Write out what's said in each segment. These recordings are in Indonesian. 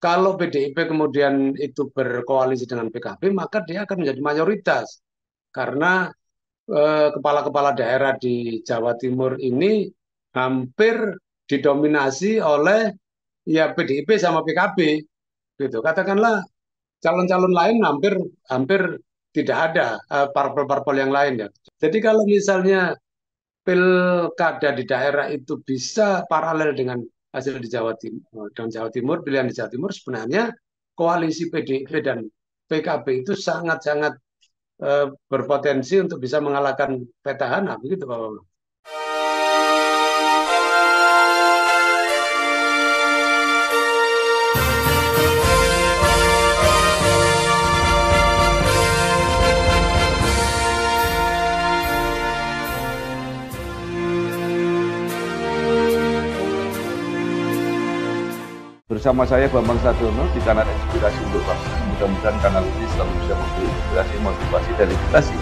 kalau PDIP kemudian itu berkoalisi dengan PKB, maka dia akan menjadi mayoritas. Karena kepala-kepala daerah di Jawa Timur ini hampir didominasi oleh ya PDIP sama PKB gitu. Katakanlah calon-calon lain hampir hampir tidak ada parpol-parpol yang lain ya. Jadi kalau misalnya pilkada di daerah itu bisa paralel dengan hasil di Jawa Timur dan Jawa Timur, pilihan di Jawa Timur sebenarnya koalisi PDIP dan PKB itu sangat-sangat berpotensi untuk bisa mengalahkan petahana, begitu Pak Bambang. Bersama saya Bambang Sadiono di kanal Inspirasi untuk Bangsa. Mudah-mudahan kanal ini selalu bisa memberi inspirasi, motivasi, dan edukasi.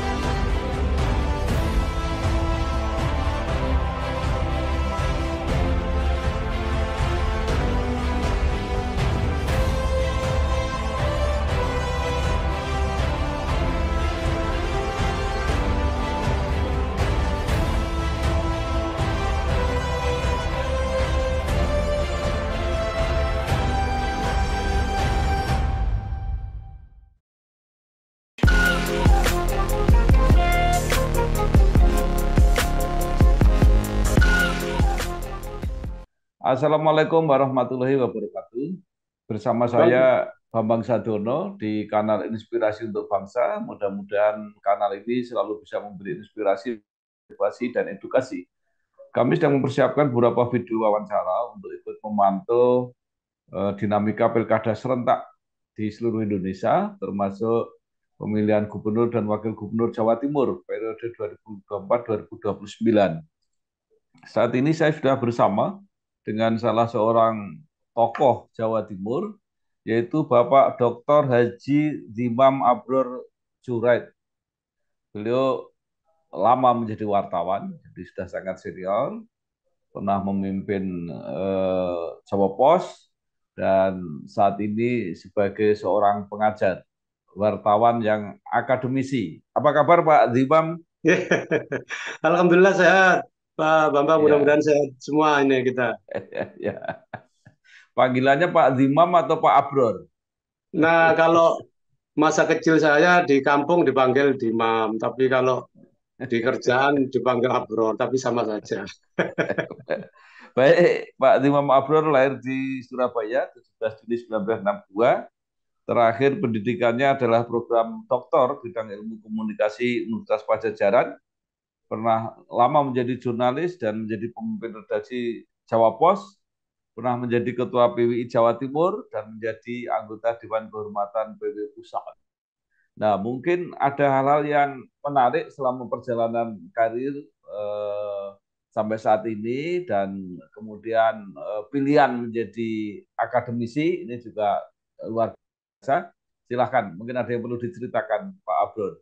Assalamualaikum warahmatullahi wabarakatuh. Bersama Bang, saya Bambang Sadiono di kanal Inspirasi untuk Bangsa. Mudah-mudahan kanal ini selalu bisa memberi inspirasi, motivasi, dan edukasi. Kami sedang mempersiapkan beberapa video wawancara untuk ikut memantau dinamika pilkada serentak di seluruh Indonesia, termasuk pemilihan gubernur dan wakil gubernur Jawa Timur periode 2024-2029. Saat ini saya sudah bersama dengan salah seorang tokoh Jawa Timur, yaitu Bapak Dr. Haji Zimam Abror Jurait. Beliau lama menjadi wartawan, jadi sudah sangat senior, pernah memimpin Jawa Pos, dan saat ini sebagai seorang pengajar, wartawan yang akademisi. Apa kabar Pak Zimam? Alhamdulillah sehat, Pak Bambang. Ya, Mudah-mudahan sehat semua ini kita. ya. Panggilannya Pak Zimam atau Pak Abror? Nah, kalau masa kecil saya di kampung dipanggil Dimam, tapi kalau di kerjaan dipanggil Abror, tapi sama saja. Baik, Pak Zimam Abror lahir di Surabaya 17 Juni 1962. Terakhir pendidikannya adalah program doktor bidang ilmu komunikasi Universitas Pajajaran. Pernah lama menjadi jurnalis dan menjadi pemimpin redaksi Jawa Pos. Pernah menjadi ketua PWI Jawa Timur dan menjadi anggota Dewan Kehormatan PWI Pusat. Nah, mungkin ada hal-hal yang menarik selama perjalanan karir sampai saat ini, dan kemudian pilihan menjadi akademisi ini juga luar biasa. Silahkan, mungkin ada yang perlu diceritakan Pak Abror.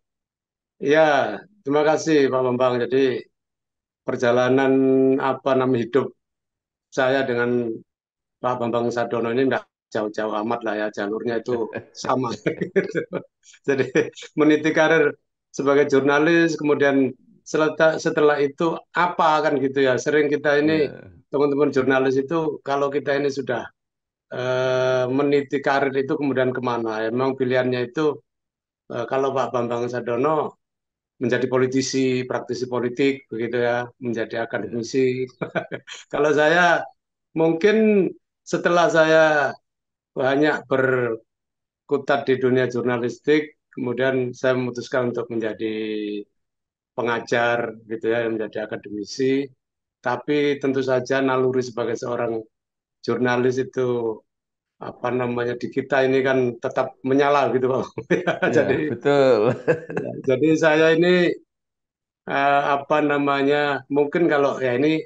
Ya, terima kasih Pak Bambang. Jadi perjalanan apa nama hidup saya dengan Pak Bambang Sadono ini enggak jauh-jauh amat lah ya, jalurnya itu sama. Jadi meniti karir sebagai jurnalis, kemudian setelah itu apa kan gitu ya. Sering kita ini Ya, teman-teman jurnalis itu kalau kita ini sudah meniti karir itu kemudian kemana? Emang pilihannya itu kalau Pak Bambang Sadono menjadi politisi, praktisi politik begitu ya, menjadi ya, akademisi. Kalau saya mungkin setelah saya banyak berkutat di dunia jurnalistik, kemudian saya memutuskan untuk menjadi pengajar gitu ya, menjadi akademisi. Tapi tentu saja naluri sebagai seorang jurnalis itu apa namanya di kita ini kan tetap menyala gitu Pak. Jadi ya, betul. jadi saya ini apa namanya mungkin kalau ya ini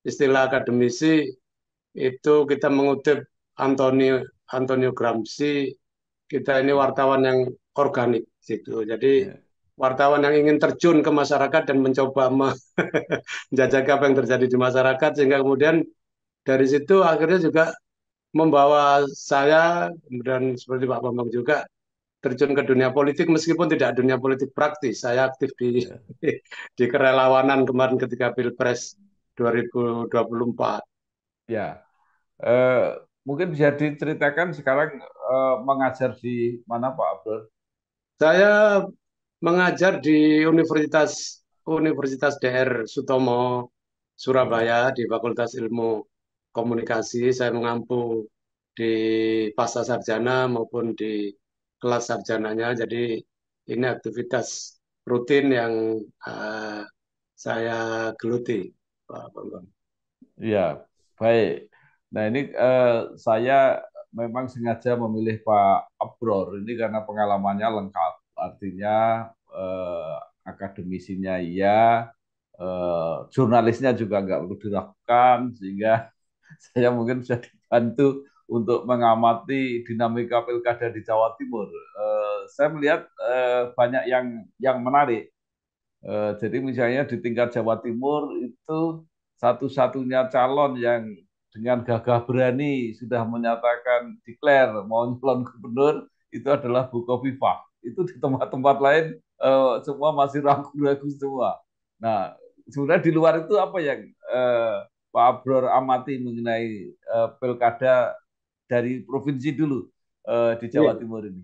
istilah akademisi itu kita mengutip Antonio Antonio Gramsci, kita ini wartawan yang organik gitu. Jadi Ya, wartawan yang ingin terjun ke masyarakat dan mencoba menjajaki apa yang terjadi di masyarakat sehingga kemudian dari situ akhirnya juga membawa saya, kemudian seperti Pak Bambang juga, terjun ke dunia politik meskipun tidak dunia politik praktis. Saya aktif di Ya. di kerelawanan kemarin ketika Pilpres 2024. Ya. Eh, Mungkin bisa diceritakan sekarang mengajar di mana Pak Abdul? Saya mengajar di Universitas DR Sutomo Oh, Surabaya di Fakultas Ilmu Komunikasi. Saya mengampu di pasca sarjana maupun di kelas sarjananya. Jadi ini aktivitas rutin yang eh, saya geluti, Pak Bambang. iya, baik. Nah ini saya memang sengaja memilih Pak Abror ini karena pengalamannya lengkap. Artinya akademisinya iya, jurnalisnya juga nggak perlu dilakukan, sehingga saya mungkin bisa dibantu untuk mengamati dinamika pilkada di Jawa Timur. Saya melihat banyak yang menarik. Jadi misalnya di tingkat Jawa Timur itu satu-satunya calon yang dengan gagah berani sudah menyatakan declare mau nyalon gubernur itu adalah Bukovifa. Itu di tempat-tempat lain semua masih ragu-ragu semua. Nah, sebenarnya di luar itu apa yang Pak Abror amati mengenai pilkada dari provinsi dulu di Jawa Iya, Timur ini?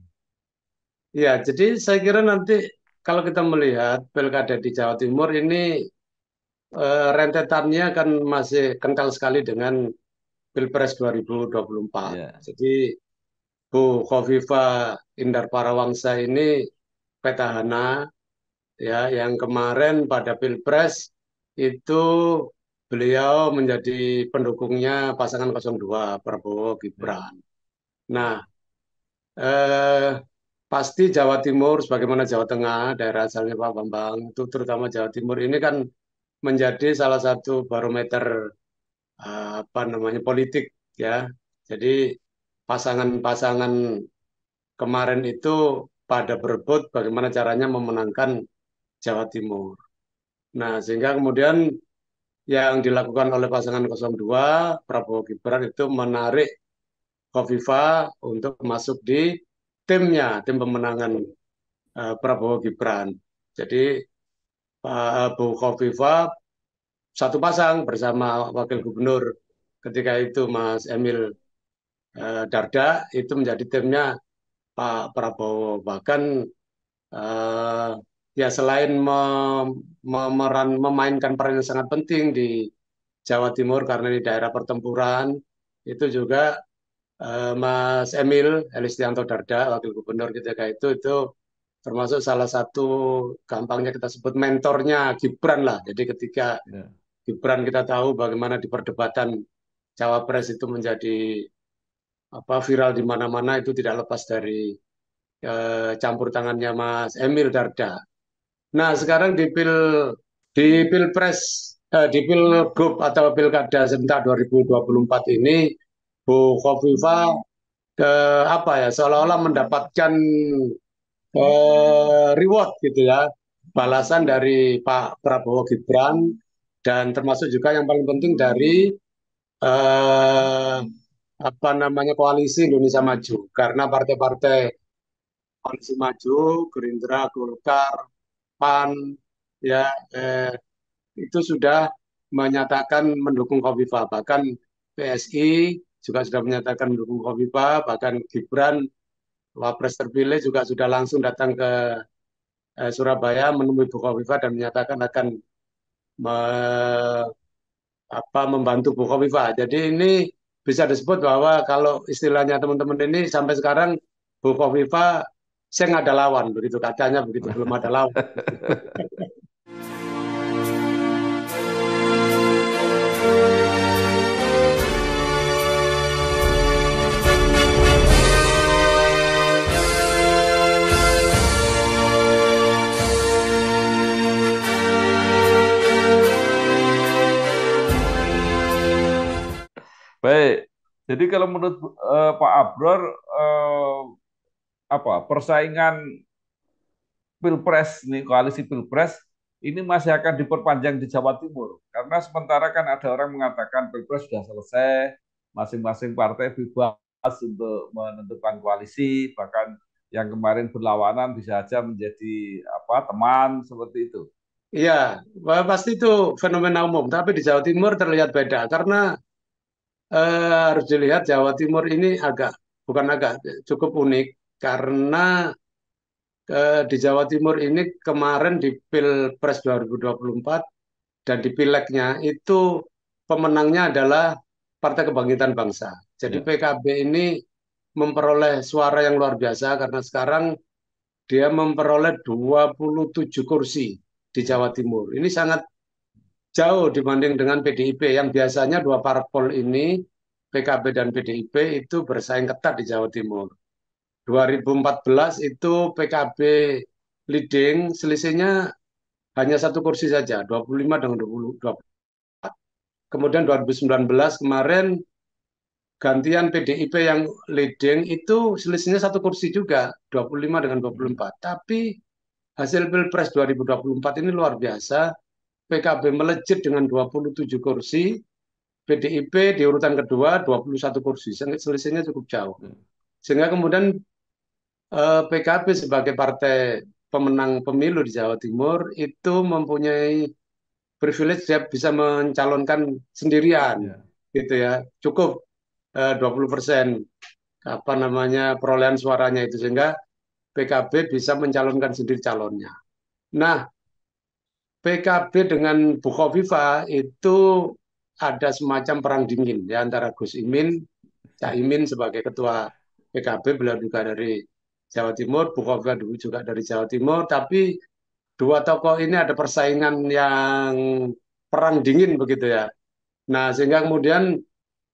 iya. Jadi saya kira nanti kalau kita melihat pilkada di Jawa Timur ini rentetannya kan masih kental sekali dengan Pilpres 2024. Ya, Jadi Bu Khofifa Indar Parawangsa ini petahana ya yang kemarin pada Pilpres itu beliau menjadi pendukungnya pasangan 02 Prabowo ya, Gibran. Nah, ya, eh, pasti Jawa Timur sebagaimana Jawa Tengah daerah asalnya Pak Bambang itu terutama Jawa Timur ini kan menjadi salah satu barometer apa namanya politik ya. Jadi pasangan-pasangan kemarin itu pada berebut bagaimana caranya memenangkan Jawa Timur. Nah, sehingga kemudian yang dilakukan oleh pasangan 02 Prabowo Gibran itu menarik Kofifa untuk masuk di timnya, tim pemenangan Prabowo Gibran. Jadi Pak Bu Kofifa satu pasang bersama Wakil Gubernur ketika itu Mas Emil Dardak itu menjadi timnya Pak Prabowo. Bahkan eh, ya selain memainkan peran yang sangat penting di Jawa Timur karena di daerah pertempuran, itu juga Mas Emil Elistianto Dardak, Wakil Gubernur ketika itu termasuk salah satu gampangnya kita sebut mentornya Gibran lah. Jadi ketika ya. Gibran kita tahu bagaimana di perdebatan Cawapres itu menjadi apa viral di mana-mana itu tidak lepas dari campur tangannya Mas Emil Dardak. Nah, sekarang di Pilpres di Pilgub atau Pilkada serentak 2024 ini Bu Khofifa ke apa ya seolah-olah mendapatkan reward gitu ya, balasan dari Pak Prabowo Gibran dan termasuk juga yang paling penting dari eh, apa namanya koalisi Indonesia Maju karena partai-partai koalisi Maju, Gerindra, Golkar, PAN ya eh, itu sudah menyatakan mendukung Khofifa. Bahkan PSI juga sudah menyatakan mendukung Khofifa. Bahkan Gibran, Wapres terpilih juga sudah langsung datang ke Surabaya menemui Bu Khofifa dan menyatakan akan me- membantu Bu Khofifa. Jadi ini bisa disebut bahwa kalau istilahnya teman-teman ini sampai sekarang Bu Khofifa saya nggak ada lawan begitu katanya begitu belum ada lawan. Baik. Jadi kalau menurut Pak Abror apa persaingan Pilpres nih koalisi Pilpres ini masih akan diperpanjang di Jawa Timur karena sementara kan ada orang mengatakan Pilpres sudah selesai, masing-masing partai bebas untuk menentukan koalisi, bahkan yang kemarin berlawanan bisa saja menjadi apa teman seperti itu. Iya, pasti itu fenomena umum. Tapi di Jawa Timur terlihat beda karena harus dilihat Jawa Timur ini bukan agak, cukup unik karena di Jawa Timur ini kemarin di Pilpres 2024 dan di Pilegnya itu pemenangnya adalah Partai Kebangkitan Bangsa. Jadi Ya, PKB ini memperoleh suara yang luar biasa karena sekarang dia memperoleh 27 kursi di ya, Jawa Timur. Ini sangat jauh dibanding dengan PDIP yang biasanya dua parpol ini, PKB dan PDIP itu bersaing ketat di Jawa Timur. 2014 itu PKB leading, selisihnya hanya satu kursi saja, 25 dengan 20. Kemudian 2019 kemarin gantian PDIP yang leading itu selisihnya satu kursi juga, 25 dengan 24. Tapi hasil Pilpres 2024 ini luar biasa. PKB melejit dengan 27 kursi, PDIP di urutan kedua 21 kursi. Selisihnya cukup jauh. ya, Sehingga kemudian PKB sebagai partai pemenang pemilu di Jawa Timur itu mempunyai privilege dia bisa mencalonkan sendirian ya. gitu ya. Cukup 20% apa namanya perolehan suaranya itu sehingga PKB bisa mencalonkan sendiri calonnya. Nah, PKB dengan Bukovifa itu ada semacam perang dingin ya antara Gus Imin, Cak Imin sebagai ketua PKB, beliau juga dari Jawa Timur, Bukovifa juga dari Jawa Timur, tapi dua tokoh ini ada persaingan yang perang dingin begitu ya. Nah, sehingga kemudian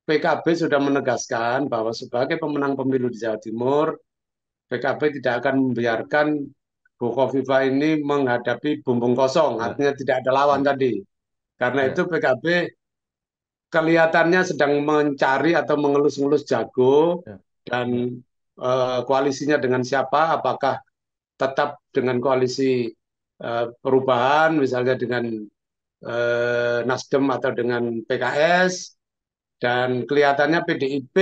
PKB sudah menegaskan bahwa sebagai pemenang pemilu di Jawa Timur, PKB tidak akan membiarkan Bukovifa ini menghadapi bumbung kosong, Ya, artinya tidak ada lawan ya, tadi. Karena itu ya, PKB kelihatannya sedang mencari atau mengelus-ngelus jago ya, dan ya, koalisinya dengan siapa, apakah tetap dengan koalisi perubahan, misalnya dengan Nasdem atau dengan PKS, dan kelihatannya PDIP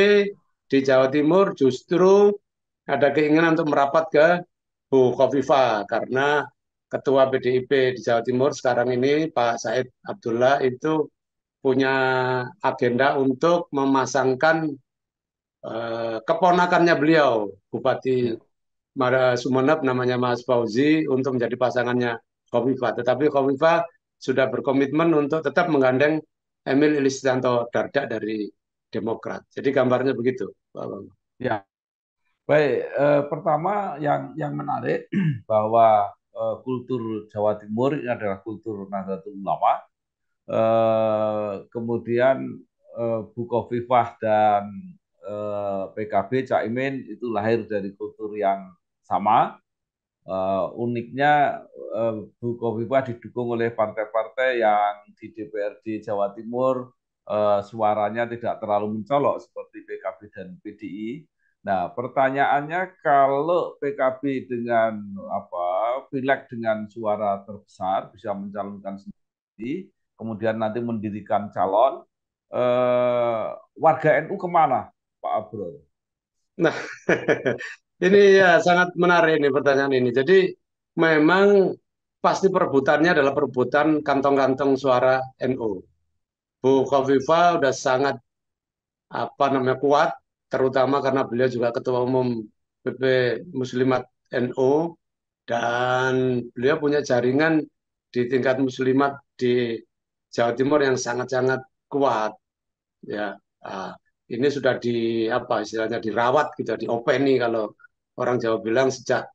di Jawa Timur justru ada keinginan untuk merapat ke Bu Kofifa karena Ketua PDIP di Jawa Timur sekarang ini Pak Said Abdullah itu punya agenda untuk memasangkan keponakannya beliau, Bupati ya. Sumeneb namanya Mas Fauzi untuk menjadi pasangannya Kofifa. Tetapi Kofifa sudah berkomitmen untuk tetap menggandeng Emil Elistianto Dardak dari Demokrat. Jadi gambarnya begitu, Pak Bambang. Ya. Baik, pertama yang menarik bahwa kultur Jawa Timur ini adalah kultur Nahdlatul Ulama. Kemudian Bukofifah dan PKB Caimin itu lahir dari kultur yang sama. Uniknya Bukofifah didukung oleh partai-partai yang di DPRD Jawa Timur suaranya tidak terlalu mencolok seperti PKB dan PDI. Nah, pertanyaannya kalau PKB dengan apa pileg dengan suara terbesar bisa mencalonkan sendiri, kemudian nanti mendirikan calon, warga NU kemana, Pak Abror? Nah, ini ya sangat menarik ini pertanyaan ini. Jadi memang pasti perebutannya adalah perebutan kantong-kantong suara NU. Bu Kofifa udah sangat apa namanya kuat, terutama karena beliau juga Ketua Umum PP Muslimat NU dan beliau punya jaringan di tingkat Muslimat di Jawa Timur yang sangat-sangat kuat. Ya, ah, ini sudah di apa istilahnya dirawat gitu, diopeni kalau orang Jawa bilang sejak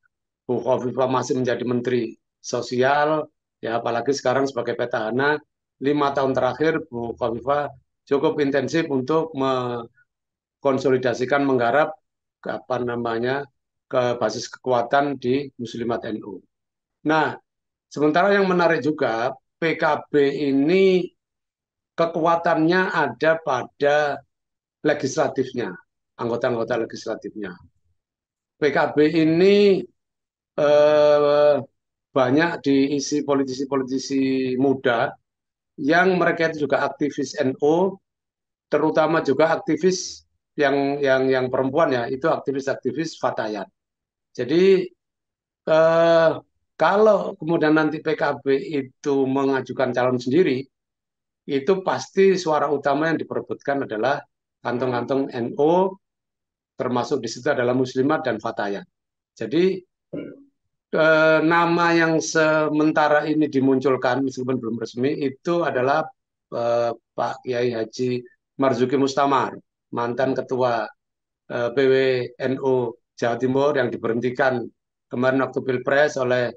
Bu Khofifah masih menjadi Menteri Sosial, ya apalagi sekarang sebagai petahana 5 tahun terakhir Bu Khofifah cukup intensif untuk konsolidasikan menggarap ke apa namanya ke basis kekuatan di Muslimat NU. Nah, sementara yang menarik juga PKB ini kekuatannya ada pada legislatifnya, anggota-anggota legislatifnya. PKB ini eh, banyak diisi politisi-politisi muda yang mereka itu juga aktivis NU terutama juga aktivis yang perempuan ya, itu aktivis-aktivis Fatayat. Jadi eh, kalau kemudian nanti PKB itu mengajukan calon sendiri, itu pasti suara utama yang diperebutkan adalah kantong-kantong NU, termasuk di situ adalah Muslimat dan Fatayat. Jadi nama yang sementara ini dimunculkan meskipun belum resmi itu adalah Pak Kiai Haji Marzuki Mustamar, mantan ketua PWNU Jawa Timur yang diberhentikan kemarin waktu Pilpres oleh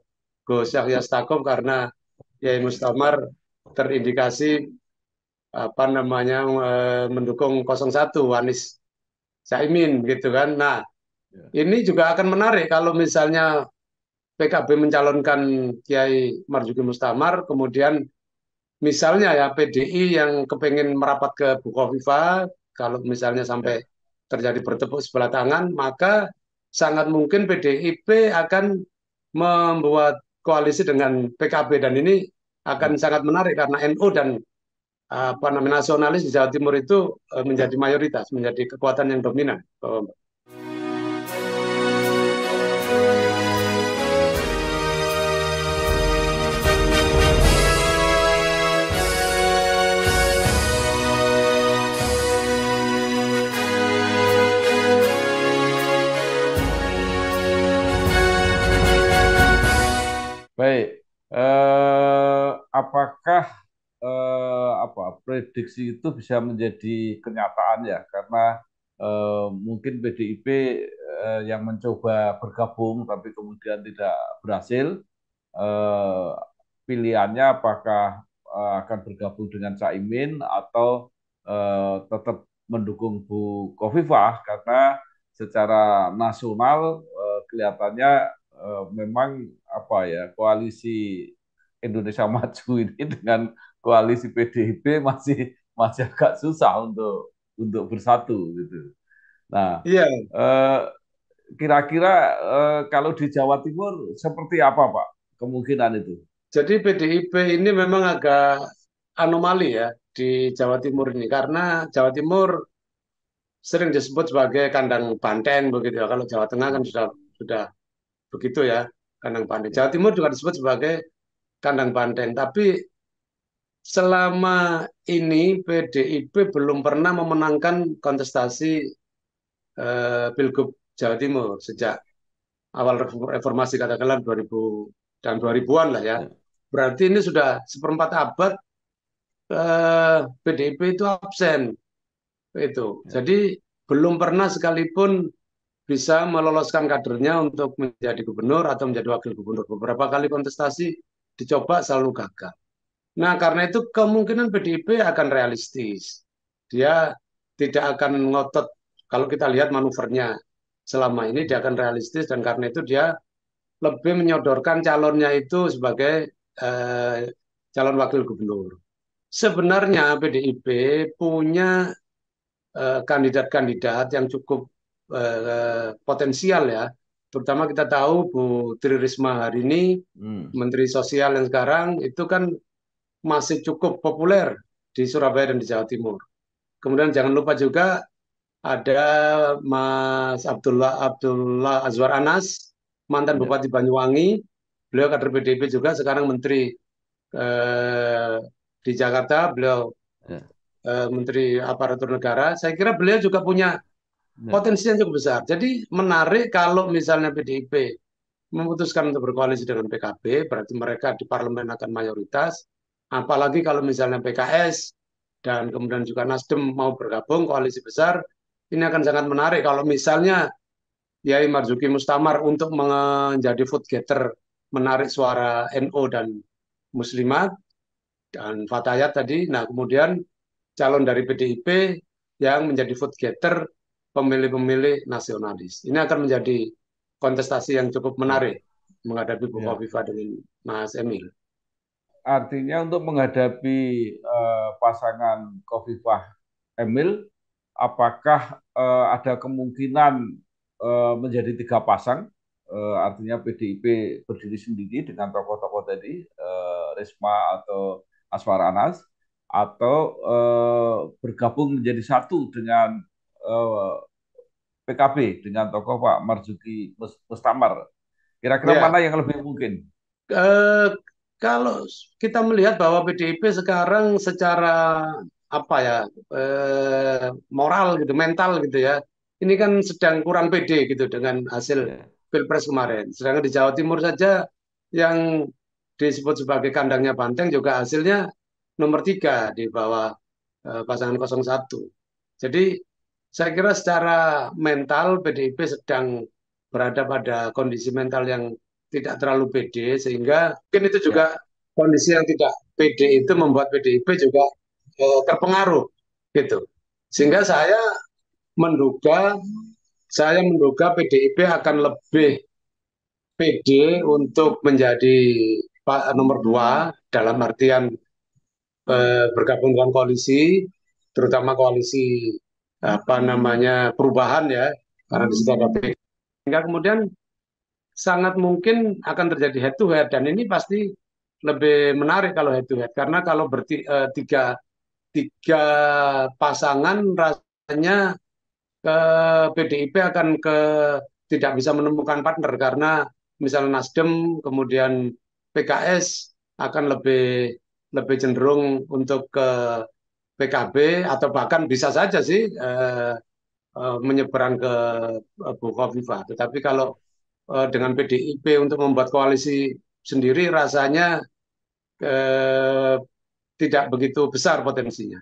Gus Yahya Stakuf karena Kiai Mustamar terindikasi apa namanya mendukung 01 Anies Caimin gitu kan. Nah, Ya. ini juga akan menarik kalau misalnya PKB mencalonkan Kiai Marzuki Mustamar, kemudian misalnya ya PDI yang kepengen merapat ke Bukovifa, kalau misalnya sampai Ya. terjadi bertepuk sebelah tangan, maka sangat mungkin PDIP akan membuat koalisi dengan PKB dan ini akan Ya. sangat menarik karena NU dan apa namanya nasionalis di Jawa Timur itu menjadi mayoritas, menjadi kekuatan yang dominan. Baik, apakah apa prediksi itu bisa menjadi kenyataan ya? Karena mungkin PDIP yang mencoba bergabung tapi kemudian tidak berhasil, eh, pilihannya apakah akan bergabung dengan Caimin atau tetap mendukung Bu Khofifah karena secara nasional kelihatannya memang apa ya koalisi Indonesia Maju ini dengan koalisi PDIP masih masih agak susah untuk bersatu gitu. Nah, Iya, eh, kira-kira kalau di Jawa Timur seperti apa, Pak? Kemungkinan itu. jadi PDIP ini memang agak anomali ya di Jawa Timur ini karena Jawa Timur sering disebut sebagai kandang banteng begitu ya. Kalau Jawa Tengah kan sudah begitu ya, kandang banteng. Jawa Ya, Timur juga disebut sebagai kandang banteng. Tapi selama ini PDIP belum pernah memenangkan kontestasi Pilgub Jawa Timur sejak awal reformasi katakanlah 2000 dan 2000-an lah ya. ya, Berarti ini sudah seperempat abad PDIP itu absen itu. ya, Jadi belum pernah sekalipun bisa meloloskan kadernya untuk menjadi gubernur atau menjadi wakil gubernur. Beberapa kali kontestasi dicoba selalu gagal. Nah, karena itu kemungkinan PDIP akan realistis. Dia tidak akan ngotot kalau kita lihat manuvernya selama ini dia akan realistis dan karena itu dia lebih menyodorkan calonnya itu sebagai calon wakil gubernur. Sebenarnya PDIP punya kandidat-kandidat yang cukup potensial ya. Terutama kita tahu Bu Tri Risma hari ini, hmm, Menteri Sosial yang sekarang itu kan masih cukup populer di Surabaya dan di Jawa Timur. Kemudian jangan lupa juga ada Mas Abdullah Abdullah Azwar Anas, mantan ya, Bupati Banyuwangi. Beliau kader PDIP juga, sekarang Menteri eh, di Jakarta. Beliau ya, Menteri Aparatur Negara. Saya kira beliau juga punya ya, potensi yang cukup besar. Jadi menarik kalau misalnya PDIP memutuskan untuk berkoalisi dengan PKB, berarti mereka di parlemen akan mayoritas. Apalagi kalau misalnya PKS dan kemudian juga Nasdem mau bergabung koalisi besar, ini akan sangat menarik kalau misalnya Yai Marzuki Mustamar untuk menjadi vote getter menarik suara NU dan Muslimat dan Fatayat tadi. Nah, kemudian calon dari PDIP yang menjadi vote getter pemilih-pemilih nasionalis. Ini akan menjadi kontestasi yang cukup ya, menarik menghadapi ya. Bukovifa dengan Mas Emil. Artinya untuk menghadapi pasangan Khofifah Emil, apakah ada kemungkinan menjadi tiga pasang? Artinya PDIP berdiri sendiri dengan tokoh-tokoh tadi, Risma atau Aswar Anas, atau bergabung menjadi satu dengan eh, PKB dengan tokoh Pak Marzuki Mustamar. Kira-kira Ya, mana yang lebih mungkin? eh, kalau kita melihat bahwa PDIP sekarang secara apa ya, eh, moral gitu, mental gitu ya, ini kan sedang kurang pede gitu dengan hasil Ya, Pilpres kemarin. Sedangkan di Jawa Timur saja yang disebut sebagai kandangnya Banteng juga hasilnya nomor 3 di bawah pasangan 01. Jadi saya kira secara mental PDIP sedang berada pada kondisi mental yang tidak terlalu pede sehingga mungkin itu juga ya, kondisi yang tidak pede itu membuat PDIP juga terpengaruh gitu. Sehingga menduga saya menduga PDIP akan lebih pede untuk menjadi nomor 2 dalam artian bergabung dengan koalisi, terutama koalisi apa namanya perubahan ya, karena di situ ada PDIP. Sehingga kemudian sangat mungkin akan terjadi head to head dan ini pasti lebih menarik kalau head to head karena kalau tiga tiga pasangan rasanya ke PDIP akan tidak bisa menemukan partner karena misalnya Nasdem kemudian PKS akan lebih lebih cenderung untuk ke PKB atau bahkan bisa saja sih menyeberang ke Bukovifa. Tetapi kalau dengan PDIP untuk membuat koalisi sendiri rasanya eh, tidak begitu besar potensinya.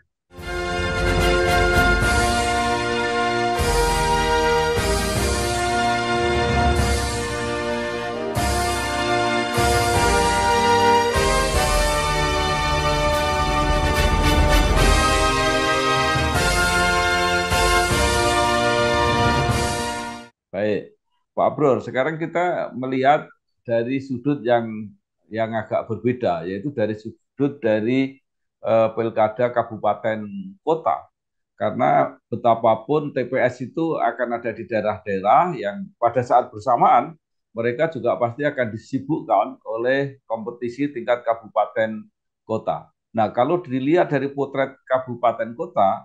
baik. Pak Bror, sekarang kita melihat dari sudut yang agak berbeda, yaitu dari sudut dari pilkada kabupaten kota. Karena betapapun TPS itu akan ada di daerah-daerah yang pada saat bersamaan mereka juga pasti akan disibukkan oleh kompetisi tingkat kabupaten kota. Nah, kalau dilihat dari potret kabupaten kota,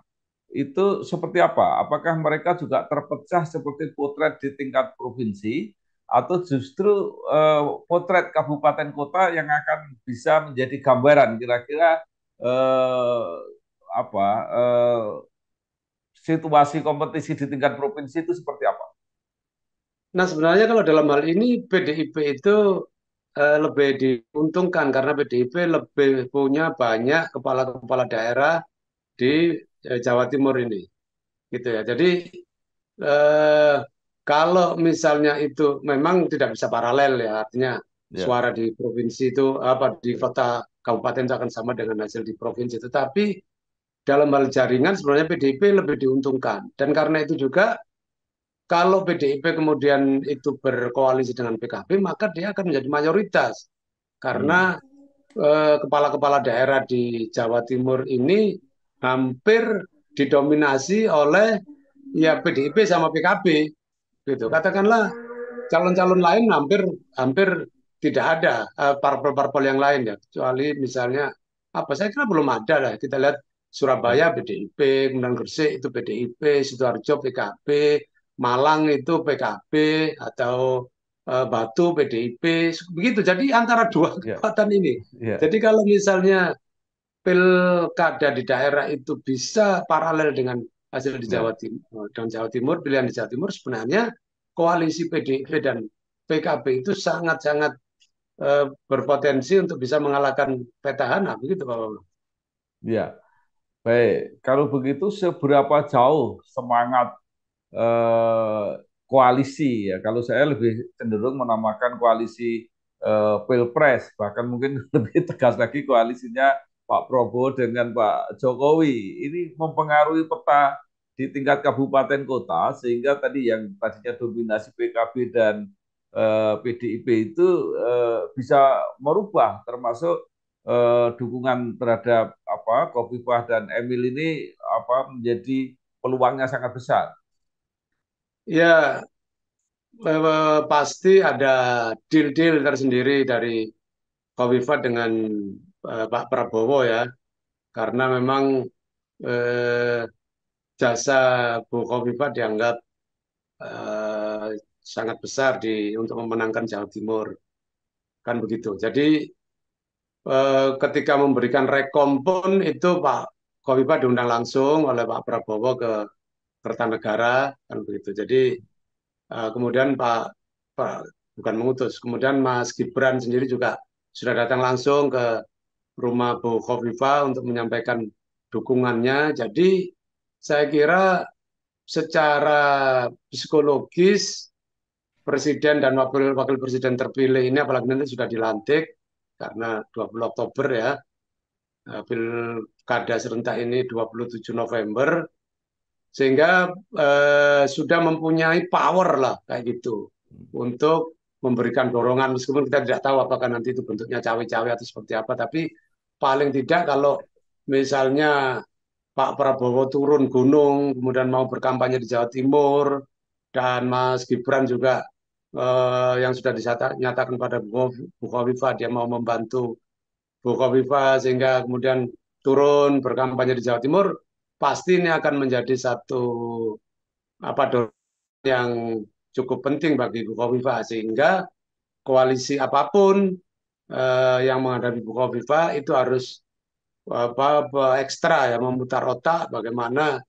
itu seperti apa? Apakah mereka juga terpecah seperti potret di tingkat provinsi, atau justru potret kabupaten kota yang akan bisa menjadi gambaran kira-kira eh, apa situasi kompetisi di tingkat provinsi itu seperti apa? Nah, sebenarnya kalau dalam hal ini PDIP itu lebih diuntungkan karena PDIP lebih punya banyak kepala-kepala daerah di Jawa Timur ini, gitu ya. Jadi eh, kalau misalnya itu memang tidak bisa paralel ya, artinya Ya, suara di provinsi itu apa di kota kabupaten itu akan sama dengan hasil di provinsi. Tetapi dalam hal jaringan sebenarnya PDIP lebih diuntungkan dan karena itu juga kalau PDIP kemudian itu berkoalisi dengan PKB, maka dia akan menjadi mayoritas. Karena hmm, kepala-kepala daerah di Jawa Timur ini hampir didominasi oleh ya PDIP sama PKB. Gitu. ya, Katakanlah calon-calon lain hampir hampir tidak ada parpol-parpol yang lain ya, kecuali misalnya apa saya kira belum ada lah. Kita lihat Surabaya ya, PDIP, kemudian Gresik itu PDIP, Sidoarjo PKB, Malang itu PKB atau Batu PDIP, begitu. Jadi antara dua ya, kekuatan ini. ya, Jadi kalau misalnya pilkada di daerah itu bisa paralel dengan hasil di Jawa ya. Timur dan Jawa Timur, pilihan di Jawa Timur sebenarnya koalisi PDIP dan PKB itu sangat-sangat berpotensi untuk bisa mengalahkan petahana, begitu Pak Bambang. Ya. Baik, kalau begitu seberapa jauh semangat eh, koalisi ya? Kalau saya lebih cenderung menamakan koalisi Pilpres, bahkan mungkin lebih tegas lagi koalisinya Pak Prabowo dengan Pak Jokowi. Ini mempengaruhi peta di tingkat kabupaten kota sehingga tadi yang tadinya dominasi PKB dan PDIP itu bisa merubah termasuk dukungan terhadap apa Kofifah dan Emil ini apa menjadi peluangnya sangat besar. Ya, pasti ada deal-deal tersendiri dari Kofifa dengan Pak Prabowo ya. karena memang eh, jasa Bu Kofifa dianggap eh, sangat besar untuk memenangkan Jawa Timur, kan begitu. Jadi ketika memberikan rekom pun itu Pak Kofifa diundang langsung oleh Pak Prabowo ke Kertanegara, kan begitu. Jadi kemudian Pak bukan mengutus, kemudian Mas Gibran sendiri juga sudah datang langsung ke rumah Bu Kofifa untuk menyampaikan dukungannya. Jadi saya kira secara psikologis Presiden dan wakil wakil presiden terpilih ini apalagi nanti sudah dilantik karena 20 Oktober ya, pilkada serentak ini 27 November, sehingga sudah mempunyai power lah kayak gitu untuk memberikan dorongan meskipun kita tidak tahu apakah nanti itu bentuknya cawe-cawe atau seperti apa, tapi paling tidak kalau misalnya Pak Prabowo turun gunung kemudian mau berkampanye di Jawa Timur dan Mas Gibran juga yang sudah dinyatakan pada Bu Kofifa dia mau membantu Bu Kofifa sehingga kemudian turun berkampanye di Jawa Timur, pasti ini akan menjadi satu apa yang cukup penting bagi Bu Kofifa sehingga koalisi apapun yang menghadapi Bu Kofifa itu harus ekstra ya memutar otak bagaimana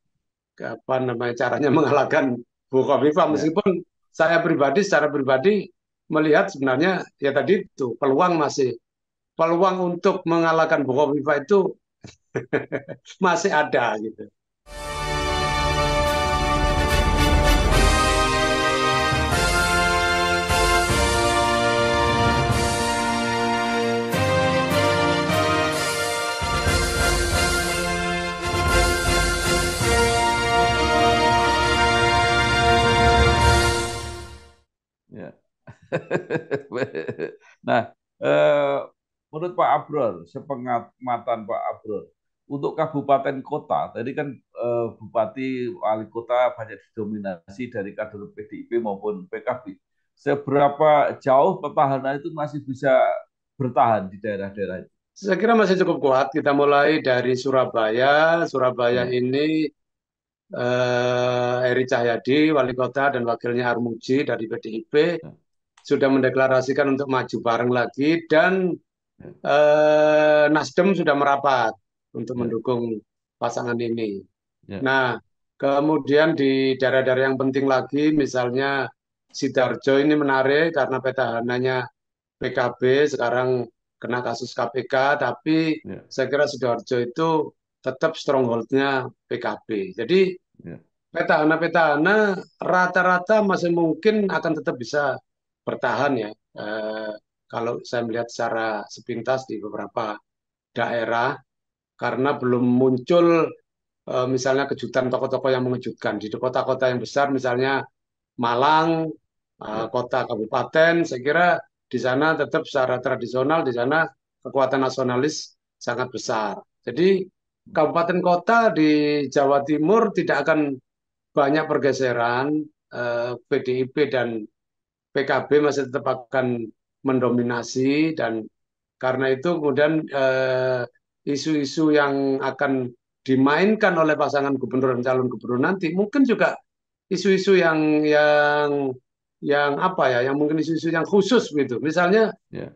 namanya caranya mengalahkan Bu Kofifa, Ya. meskipun saya pribadi secara pribadi melihat sebenarnya ya tadi itu peluang untuk mengalahkan Bu Kofifa itu masih ada gitu. Ya. Nah, eh, menurut Pak Abror, sepengamatan Pak Abror, untuk kabupaten kota, tadi kan bupati, wali kota banyak didominasi dari kader PDIP maupun PKB. Seberapa jauh petahana itu masih bisa bertahan di daerah-daerah itu? Saya kira masih cukup kuat. Kita mulai dari Surabaya. Surabaya Ya, ini Eri Cahyadi, wali kota dan wakilnya Armuji dari PDIP ya, sudah mendeklarasikan untuk maju bareng lagi dan ya, Nasdem sudah merapat untuk ya, mendukung pasangan ini. ya, Nah, kemudian di daerah-daerah yang penting lagi, misalnya Sidoarjo ini menarik karena petahananya PKB sekarang kena kasus KPK, tapi ya, saya kira Sidoarjo itu tetap strongholdnya PKB. Jadi ya, petahana-petahana rata-rata masih mungkin akan tetap bisa bertahan ya. Kalau saya melihat secara sepintas di beberapa daerah, karena belum muncul misalnya kejutan tokoh-tokoh yang mengejutkan di kota-kota yang besar, misalnya Malang, ya, kota kabupaten, saya kira di sana tetap secara tradisional, di sana kekuatan nasionalis sangat besar. Jadi kabupaten kota di Jawa Timur tidak akan banyak pergeseran, PDIP dan PKB masih tetap akan mendominasi dan karena itu kemudian isu-isu yang akan dimainkan oleh pasangan gubernur dan calon gubernur nanti mungkin juga isu-isu yang apa ya, yang mungkin isu-isu yang khusus gitu. Misalnya ya.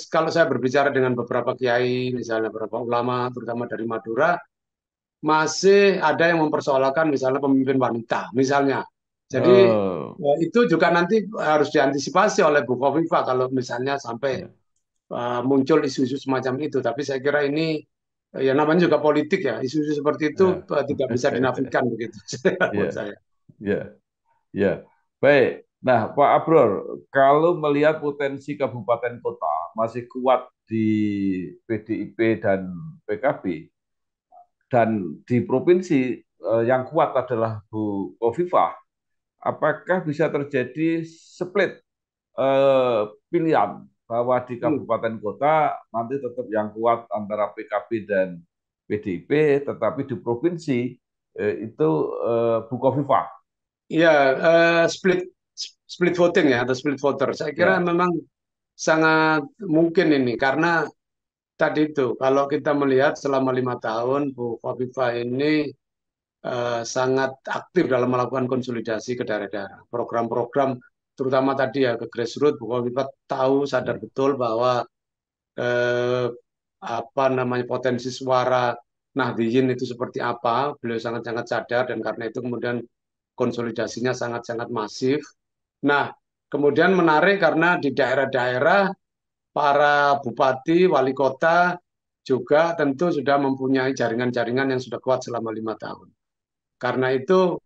kalau saya berbicara dengan beberapa kiai, misalnya beberapa ulama, terutama dari Madura, masih ada yang mempersoalkan misalnya pemimpin wanita, misalnya. Jadi Oh, itu juga nanti harus diantisipasi oleh Bu Kofifa kalau misalnya sampai ya, muncul isu-isu semacam itu. Tapi saya kira ini ya namanya juga politik ya, isu-isu seperti itu ya. tidak bisa dinafikan begitu buat Ya, saya. ya. Ya, baik. Nah, Pak Abror, kalau melihat potensi kabupaten kota masih kuat di PDIP dan PKB, dan di provinsi yang kuat adalah Bu Kofifa, apakah bisa terjadi split pilihan bahwa di Hmm. kabupaten kota nanti tetap yang kuat antara PKB dan PDIP, tetapi di provinsi itu Bu Kofifa. Ya, split split voting ya atau split voter. Saya kira Ya, memang sangat mungkin ini karena tadi itu, kalau kita melihat selama 5 tahun, Bu Kofifa ini sangat aktif dalam melakukan konsolidasi ke daerah-daerah. Program-program, terutama tadi ya ke grassroots, Bu Kofifa tahu, sadar Ya. betul bahwa eh, apa namanya potensi suara Nahdliyin itu seperti apa. Beliau sangat-sangat sadar dan karena itu kemudian konsolidasinya sangat-sangat masif. Nah, kemudian menarik karena di daerah-daerah para bupati, wali kota juga tentu sudah mempunyai jaringan-jaringan yang sudah kuat selama 5 tahun. Karena itu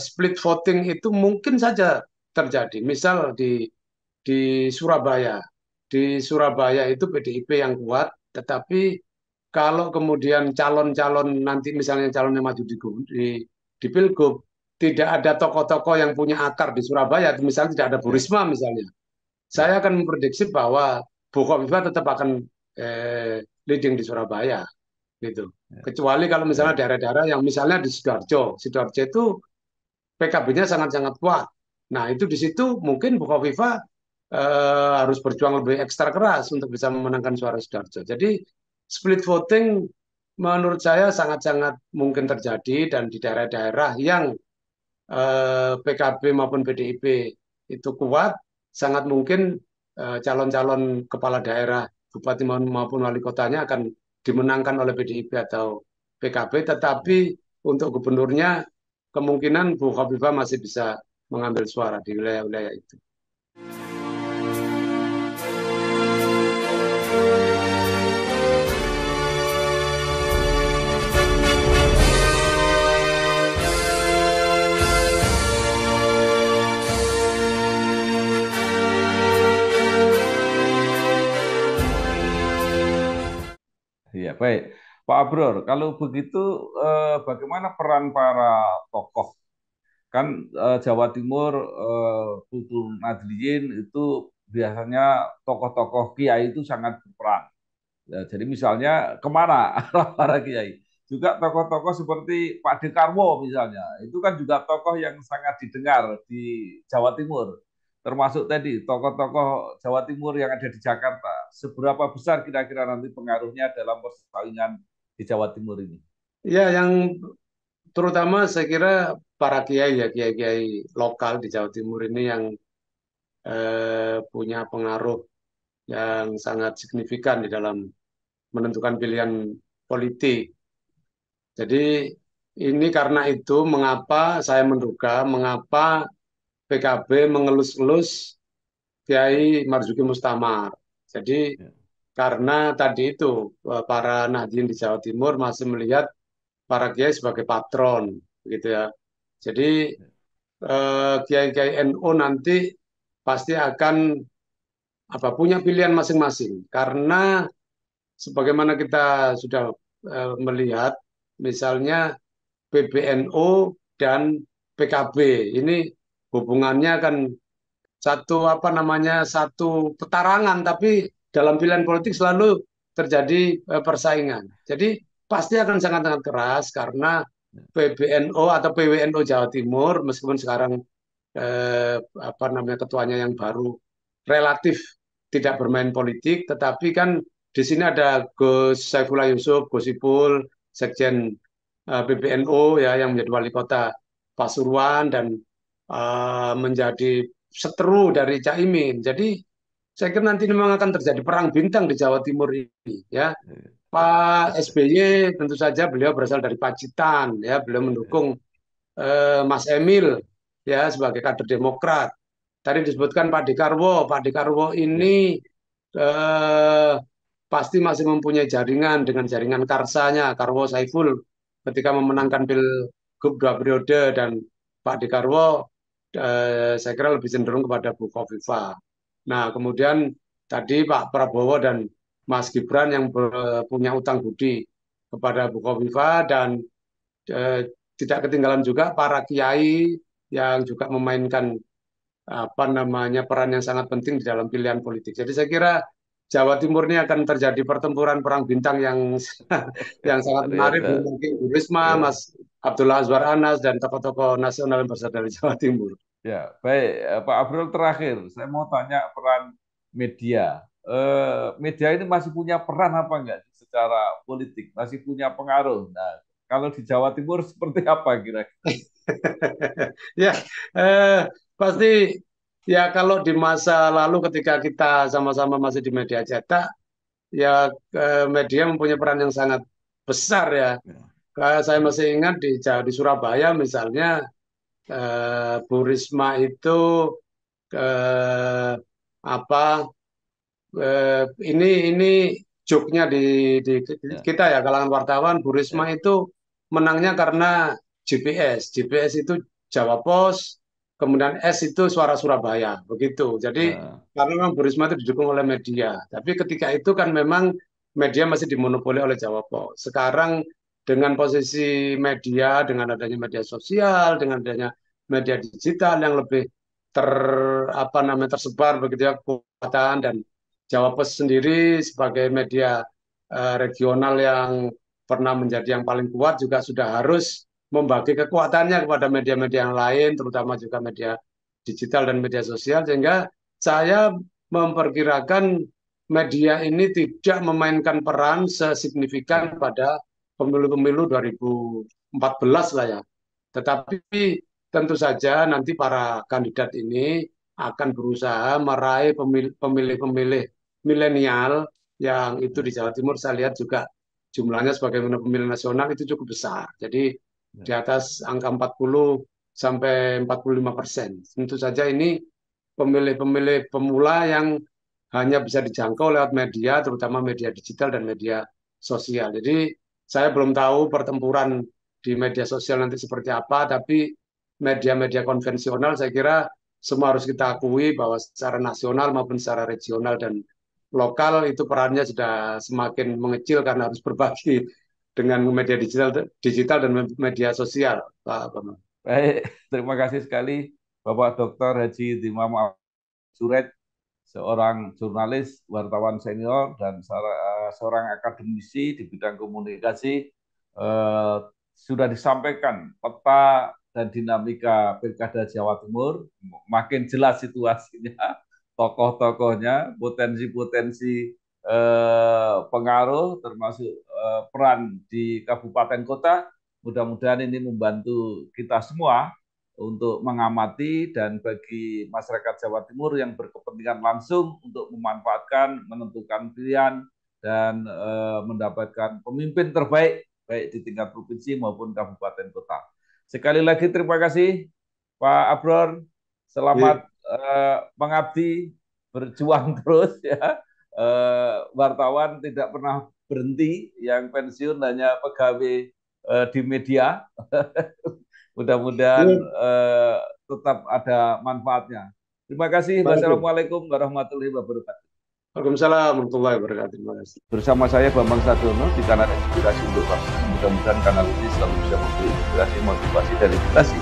split voting itu mungkin saja terjadi. Misal di Surabaya, di Surabaya itu PDIP yang kuat, tetapi kalau kemudian calon-calon nanti misalnya calon yang maju di Pilgub, tidak ada tokoh-tokoh yang punya akar di Surabaya, misalnya tidak ada Bu Ya. Risma misalnya, saya Ya. akan memprediksi bahwa Bu Kofifa tetap akan leading di Surabaya gitu. Ya. Kecuali kalau misalnya Baik. daerah-daerah yang misalnya di Sidoarjo, Sidoarjo itu PKB-nya sangat-sangat kuat. Nah, itu di situ mungkin Bu Kofifa harus berjuang lebih ekstra keras untuk bisa memenangkan suara Sidoarjo. Jadi split voting menurut saya sangat-sangat mungkin terjadi dan di daerah-daerah yang PKB maupun PDIP itu kuat, sangat mungkin calon-calon kepala daerah, bupati maupun wali kotanya akan dimenangkan oleh PDIP atau PKB, tetapi untuk gubernurnya kemungkinan Bu Khofifah masih bisa mengambil suara di wilayah-wilayah itu. Iya, baik. Pak Abror, kalau begitu bagaimana peran para tokoh? Kan Jawa Timur, Kultur Nadliyin itu biasanya tokoh-tokoh kiai itu sangat berperan. Ya, jadi misalnya kemana arah para kiai? Juga tokoh-tokoh seperti Pak Dekarwo misalnya, itu kan juga tokoh yang sangat didengar di Jawa Timur. Termasuk tadi tokoh-tokoh Jawa Timur yang ada di Jakarta. Seberapa besar kira-kira nanti pengaruhnya dalam persaingan di Jawa Timur ini? Ya, yang terutama saya kira para kiai ya, kiai-kiai lokal di Jawa Timur ini yang punya pengaruh yang sangat signifikan di dalam menentukan pilihan politik. Jadi ini karena itu mengapa saya menduga mengapa PKB mengelus-elus Kiai Marzuki Mustamar. Jadi Ya. karena tadi itu para Nahdien di Jawa Timur masih melihat para kiai sebagai patron, gitu ya. Jadi kiai-kiai NU nanti pasti akan apa punya pilihan masing-masing karena sebagaimana kita sudah melihat misalnya PBNU dan PKB ini hubungannya kan satu apa namanya satu petarangan tapi dalam pilihan politik selalu terjadi persaingan. Jadi pasti akan sangat-sangat keras karena PBNU atau PWNU Jawa Timur meskipun sekarang apa namanya ketuanya yang baru relatif tidak bermain politik, tetapi kan di sini ada Gus Saifullah Yusuf, Gus Ipul, Sekjen PBNU ya yang menjadi wali kota Pasuruan dan menjadi seteru dari Caimin. Jadi saya kira nanti memang akan terjadi perang bintang di Jawa Timur ini ya. Pak SBY tentu saja beliau berasal dari Pacitan ya, beliau mendukung Mas Emil ya sebagai kader Demokrat. Tadi disebutkan Pak Dekarwo. Pak Dekarwo Ya. ini eh, pasti masih mempunyai jaringan dengan jaringan Karsanya, Karwo Saiful ketika memenangkan Pilgub 2 periode dan Pak Dekarwo saya kira lebih cenderung kepada Bu Kofifa. Nah, kemudian tadi Pak Prabowo dan Mas Gibran yang punya utang budi kepada Bu Kofifa dan eh, tidak ketinggalan juga para kiai yang juga memainkan apa namanya peran yang sangat penting di dalam pilihan politik. Jadi saya kira Jawa Timur ini akan terjadi pertempuran perang bintang yang yang sangat Luar menarik. biasa. Belum lagi Bu Risma, Ya. Mas Abdullah Azwar Anas dan tokoh-tokoh nasional yang berasal dari Jawa Timur. Ya, baik. Pak Abril terakhir, saya mau tanya peran media. media ini masih punya peran apa enggak secara politik, masih punya pengaruh. Nah, kalau di Jawa Timur seperti apa kira-kira? Ya, pasti ya kalau di masa lalu ketika kita sama-sama masih di media cetak, ya media mempunyai peran yang sangat besar ya. Kayak saya masih ingat di Surabaya misalnya, Bu Risma itu eh, apa ini joknya di Ya, kita ya kalangan wartawan. Bu Risma ya, itu menangnya karena GPS itu Jawa Pos, kemudian S itu Suara Surabaya begitu. Jadi ya, karena memang Bu Risma itu didukung oleh media, tapi ketika itu kan memang media masih dimonopoli oleh Jawa Pos. Sekarang dengan posisi media, dengan adanya media sosial, dengan adanya media digital yang lebih ter apa namanya tersebar begitu ya kekuatan, dan Jawa Pos sendiri sebagai media regional yang pernah menjadi yang paling kuat juga sudah harus membagi kekuatannya kepada media-media yang lain, terutama juga media digital dan media sosial, sehingga saya memperkirakan media ini tidak memainkan peran sesignifikan ya, pada pemilu-pemilu 2014 lah ya. Tetapi tentu saja nanti para kandidat ini akan berusaha meraih pemilih-pemilih milenial yang itu di ya, Jawa Timur saya lihat juga jumlahnya sebagai pemilih nasional itu cukup besar. Jadi di ya, atas angka 40 sampai 45%. Tentu saja ini pemilih-pemilih pemula yang hanya bisa dijangkau lewat media, terutama media digital dan media sosial. Jadi saya belum tahu pertempuran di media sosial nanti seperti apa, tapi media-media konvensional saya kira semua harus kita akui bahwa secara nasional maupun secara regional dan lokal itu perannya sudah semakin mengecil karena harus berbagi dengan media digital dan media sosial, Pak Bambang. baik, terima kasih sekali Bapak Dr. Haji Imam Suret, seorang jurnalis, wartawan senior, dan seorang akademisi di bidang komunikasi. eh, Sudah disampaikan peta dan dinamika Pilkada Jawa Timur, makin jelas situasinya, tokoh-tokohnya, potensi-potensi pengaruh, termasuk peran di kabupaten kota. Mudah-mudahan ini membantu kita semua untuk mengamati, dan bagi masyarakat Jawa Timur yang berkepentingan langsung untuk memanfaatkan, menentukan pilihan, dan mendapatkan pemimpin terbaik baik di tingkat provinsi maupun kabupaten kota. Sekali lagi terima kasih Pak Abror, Ya, selamat mengabdi, berjuang terus ya. Wartawan tidak pernah berhenti, yang pensiun hanya pegawai di media. Mudah-mudahan ya. tetap ada manfaatnya. Terima kasih. Baik. Wassalamualaikum warahmatullahi wabarakatuh. Waalaikumsalam warahmatullahi wabarakatuh. Terima kasih. Bersama saya Bambang Sadiono di kanal Inspirasi untuk Bangsa. Mudah-mudahan kanal ini selalu bisa memberi inspirasi, motivasi, dan edukasi